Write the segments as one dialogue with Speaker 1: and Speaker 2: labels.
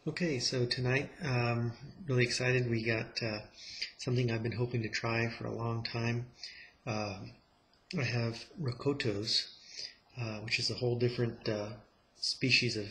Speaker 1: Okay, so tonight, really excited. We got something I've been hoping to try for a long time. I have Rocotos, which is a whole different species of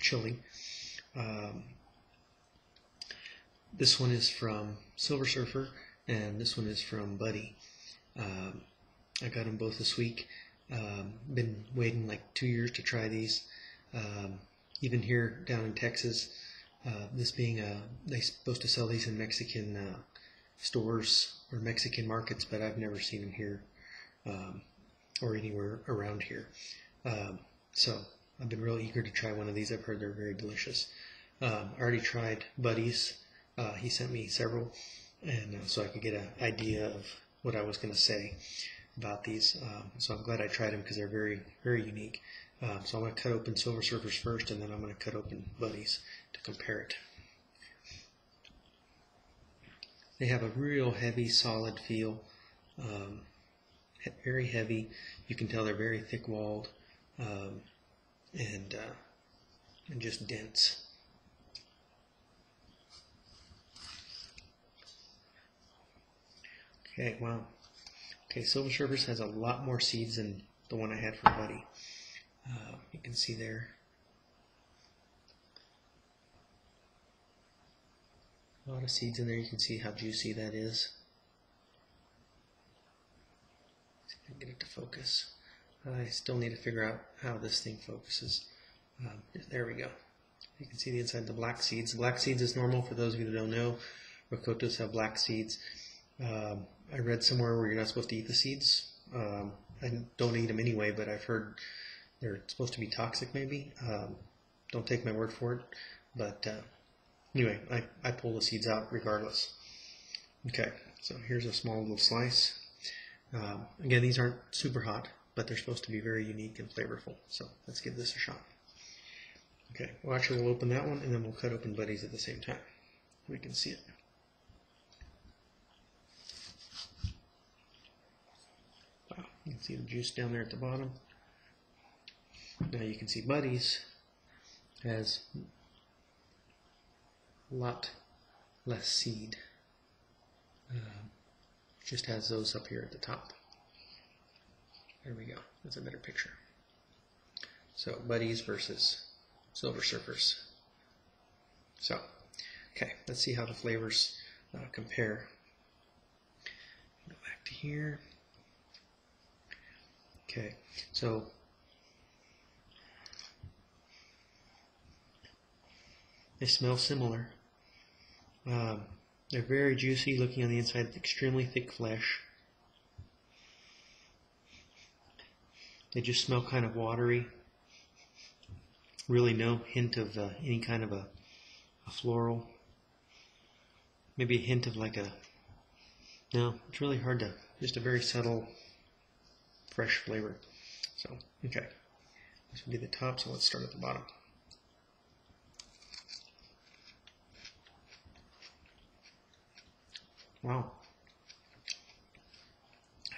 Speaker 1: chili. Um, this one is from Silver Surfer, and this one is from Buddy. I got them both this week. Been waiting like 2 years to try these. Even here down in Texas, this being they're supposed to sell these in Mexican stores or Mexican markets, but I've never seen them here or anywhere around here. So I've been real eager to try one of these. I've heard they're very delicious. I already tried Buddy's. He sent me several, and so I could get an idea of what I was going to say about these. So I'm glad I tried them because they're very, very unique. So I'm going to cut open Silver Surfers first, and then I'm going to cut open Buddies to compare it. They have a real heavy, solid feel, very heavy. You can tell they're very thick-walled and just dense. Okay, wow. Okay, Silver Surfers has a lot more seeds than the one I had for Buddy. You can see there. A lot of seeds in there. You can see how juicy that is. See if I can get it to focus. I still need to figure out how this thing focuses. There we go. You can see the inside of the black seeds. Black seeds is normal for those of you that don't know. Rocotos have black seeds. I read somewhere where you're not supposed to eat the seeds. I don't eat them anyway, but I've heard they're supposed to be toxic maybe. Don't take my word for it. But anyway, I pull the seeds out regardless. Okay, so here's a small little slice. Again, these aren't super hot, but they're supposed to be very unique and flavorful. So let's give this a shot. Okay, well actually we'll open that one and then we'll cut open Buddies at the same time. We can see it. Wow, you can see the juice down there at the bottom. Now you can see Buddies has a lot less seed. Just has those up here at the top. There we go. That's a better picture. So Buddies versus Silver Surfers. So, okay, let's see how the flavors compare. Go back to here. Okay, so they smell similar. They're very juicy, looking on the inside, extremely thick flesh. They just smell kind of watery. Really no hint of any kind of a floral. Maybe a hint of like a, no, it's really hard to, just a very subtle, fresh flavor. So, okay, this will be the top, so let's start at the bottom. Wow,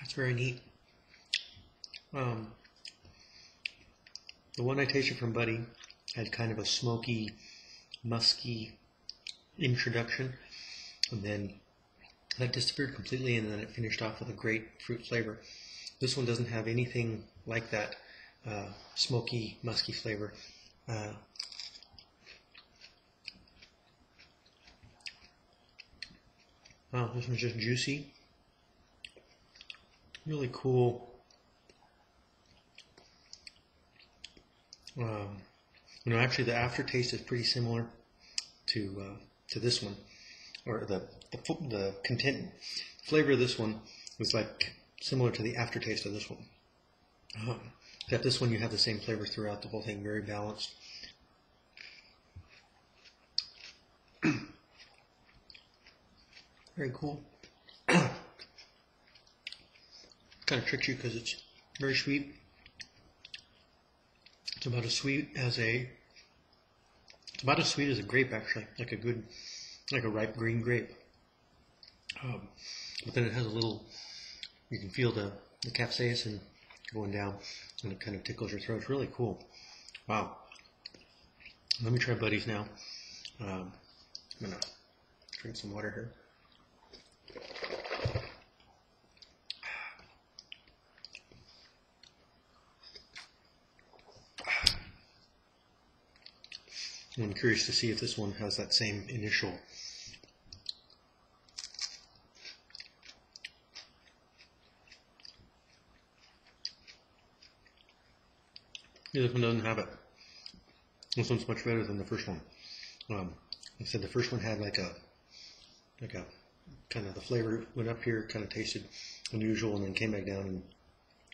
Speaker 1: that's very neat. The one I tasted from Buddy had kind of a smoky, musky introduction, and then that disappeared completely, and then it finished off with a great fruit flavor. This one doesn't have anything like that smoky, musky flavor. Wow, this one's just juicy. Really cool. Actually, the aftertaste is pretty similar to this one, or the content flavor of this one is like similar to the aftertaste of this one. Except this one you have the same flavor throughout the whole thing, very balanced. Very cool. Kind of tricks you because it's very sweet. It's about as sweet as a grape, actually, like a ripe green grape. But then it has a little, you can feel the capsaicin going down, and it kind of tickles your throat. It's really cool. Wow. Let me try Buddies now. I'm gonna drink some water here. I'm curious to see if this one has that same initial this one doesn't have it. This one's much better than the first one. Like I said, the first one had like a kind of the flavor went up here, kind of tasted unusual, and then came back down, and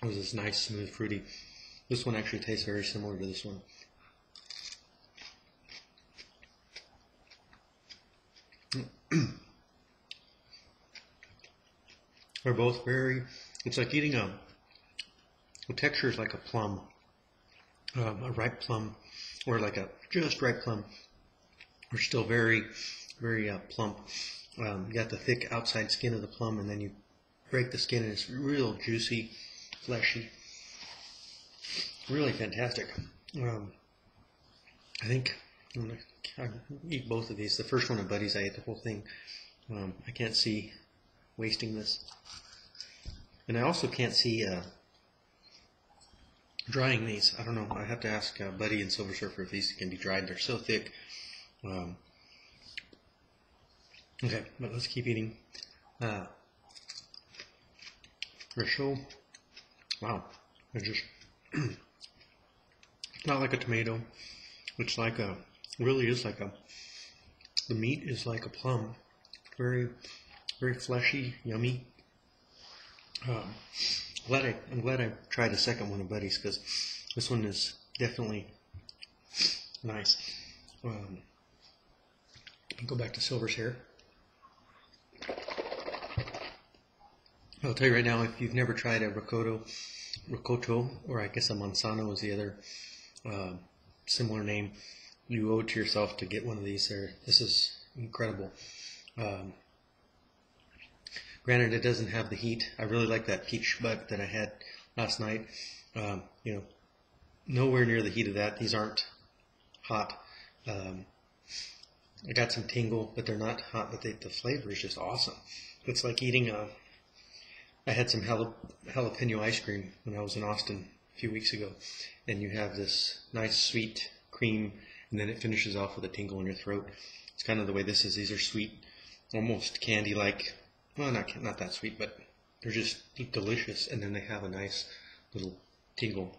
Speaker 1: it was this nice, smooth, fruity. This one actually tastes very similar to this one. They're both very, it's like eating the texture is like a plum, a ripe plum, or like a just ripe plum. They're still very, very plump. You got the thick outside skin of the plum, and then you break the skin and it's real juicy, fleshy. Really fantastic. I think I'm gonna eat both of these. The first one at Buddy's, I ate the whole thing. I can't see wasting this. And I also can't see drying these. I don't know. I have to ask Buddy and Silver Surfer if these can be dried. They're so thick. Okay, but let's keep eating. Rocoto. Wow. It's just not like a tomato. It's like a, really is like a, the meat is like a plum. Very, very fleshy, yummy. I'm glad I tried the second one of Buddy's, because this one is definitely nice. Go back to Silver's here. I'll tell you right now, if you've never tried a Rocoto, or I guess a Manzano is the other similar name, you owe it to yourself to get one of these. This is incredible. Granted, it doesn't have the heat. I really like that peach butt that I had last night. You know, nowhere near the heat of that. These aren't hot. I got some tingle, but they're not hot. But the flavor is just awesome. It's like eating I had some jalapeno ice cream when I was in Austin a few weeks ago, and you have this nice sweet cream, and then it finishes off with a tingle in your throat. It's kind of the way this is. These are sweet, almost candy-like. Well, not that sweet, but they're just delicious, and then they have a nice little tingle.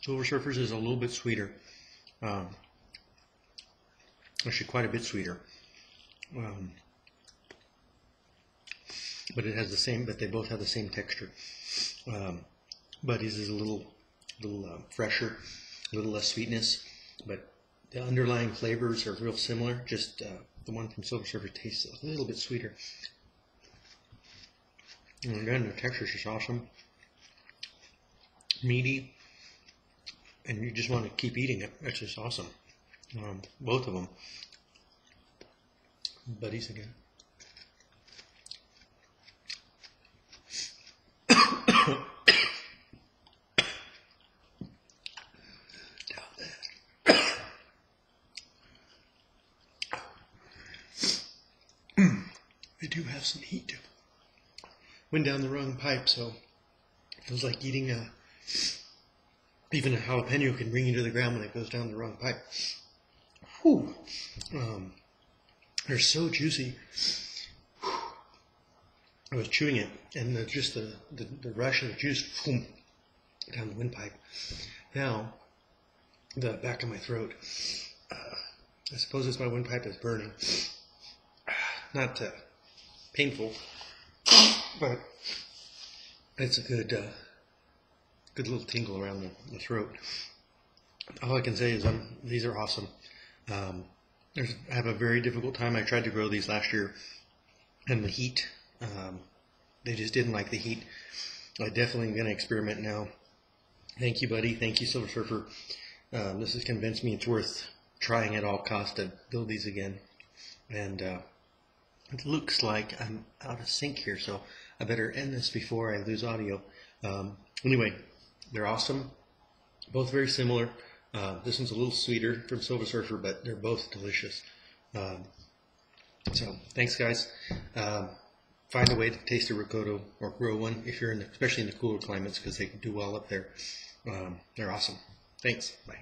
Speaker 1: Silver Surfer's is a little bit sweeter. Actually, quite a bit sweeter. But it has the same. But they both have the same texture. Buddy's is a little fresher, a little less sweetness, but the underlying flavors are real similar. Just the one from Silver Surfer tastes a little bit sweeter. And again, the texture is just awesome, meaty, and you just want to keep eating it. It's just awesome. Both of them. Buddies again. They do have some heat. Went down the wrong pipe, so it was like eating even a jalapeno can bring you to the ground when it goes down the wrong pipe. Whew. They're so juicy. Whew. I was chewing it, and just the rush of the juice boom, down the windpipe. Now, the back of my throat. I suppose it's my windpipe is burning. Not painful, but it's a good little tingle around the throat. All I can say is these are awesome. I have a very difficult time. I tried to grow these last year, and the heat, they just didn't like the heat. I'm definitely going to experiment now. Thank you, Buddy. Thank you, Silver Surfer. This has convinced me it's worth trying at all costs to build these again. And it looks like I'm out of sync here, so I better end this before I lose audio. Anyway, they're awesome. Both very similar. This one's a little sweeter from Silver Surfer, but they're both delicious. So thanks, guys. Find a way to taste a Rocoto or grow one if you're in, especially in the cooler climates, because they can do well up there. They're awesome. Thanks. Bye.